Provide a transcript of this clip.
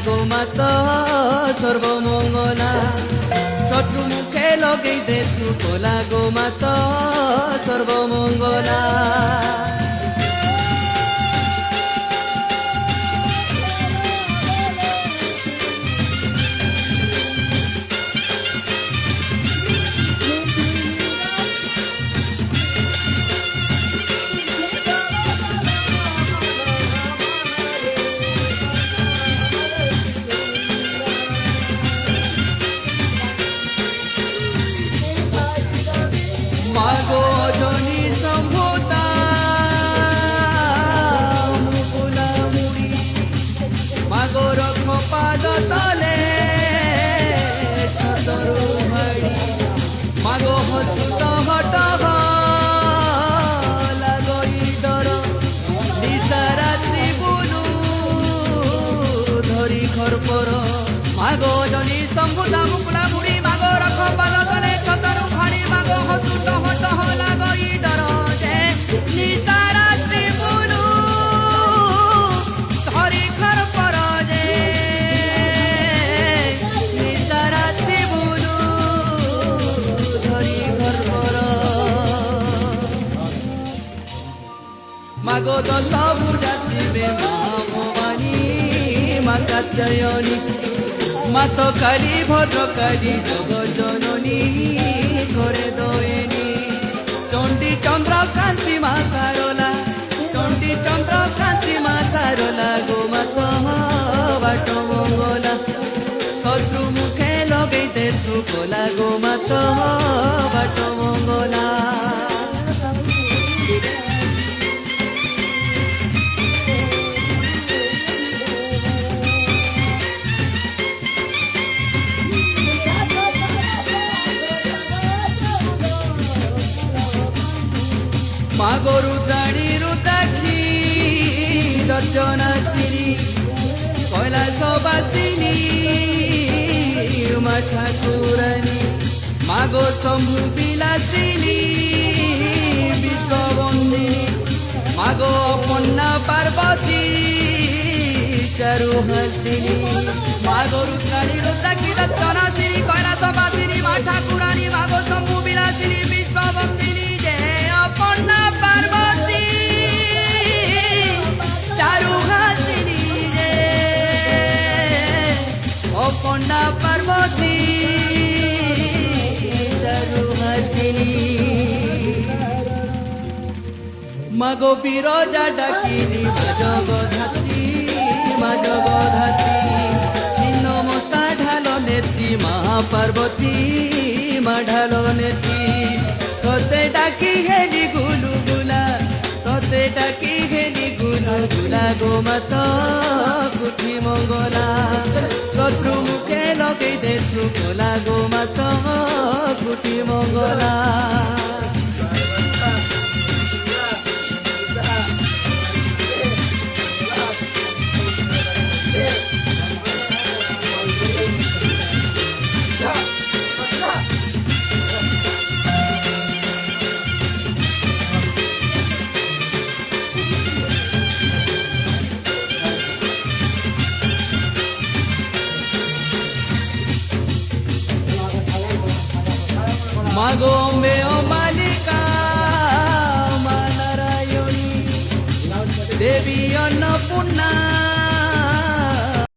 গো মাতা সর্বমঙ্গলা শত্রু মুখে লগেই দে সুফলা গো মাতা সর্বমঙ্গলা মাগো জনি সম্ভুতা মুকুলা মুড়ি মাগো রখ পাদ তলে ছতরু ভাড়ি মাগো হসুত হট লাগই ডর নিশারাত্রি বুলু ধরি খরপর মাগো জনি সম্ভুতা মুকুলা মুড়ি মাগো রখ পাদ তলে ছতরু ভাড়ি মাগো হসুত হট লাগই ডর নিশারাত্রি বুলু ধরি খরপর নিশারাত্রি বুলু ধরি খরপর মাগো দশ ভুজাতিবে মা ভবানী মা কাত্যায়নী মাত কালী ভদ্রকালী জগজননী করে দয়নী চণ্ডী চন্দ্রকান্তি মা সারলা চণ্ডী চন্দ্রকান্তি মা সারলা গো মাত বাট মঙ্গলা শত্রু মুখে লগেই দে সুফলা গো মাত বাট মঙ্গলা মাগো রুদ্রাণী রুদ্রাক্ষী দর্শনাশিনী কৈলাসবাসিনী মা ঠাকুরানী মাগো শম্ভু বিলাসিনী বিশ্ববন্দিনী মাগো অপর্ণা পার্বতী চারুহাসিনী মাগো রুদ্রাণী রুদ্রাক্ষী দর্শনাশিনী কৈলাসবাসিনী মা ঠাকুরানী মাগো শম্ভু বিলাসিনী বিশ্ববন্দিনী অপর্ণা পার্বতী চারুহাসিনী রে অপর্ণা পার্বতী চারুহাসিনী মাগো বিরজা ডাকিনী মা জগধাত্রী মা জগধাত্রী ছিন্নমস্তা ঢাল নেত্রী মা পার্বতী মা ঢাল নেত্রী তোতে ডাকি হেলি গুলু গুলা তোতে ডাকি হেলি গুলু গুলা গো মাতা কুঠি মঙ্গলা শত্রু মুখে লগেই দে সুফলা গো মাতা কুঠি মঙ্গলা মাগো অম্বে ও মালিকা মা নারায়ণী দেবী অন্নপূর্ণা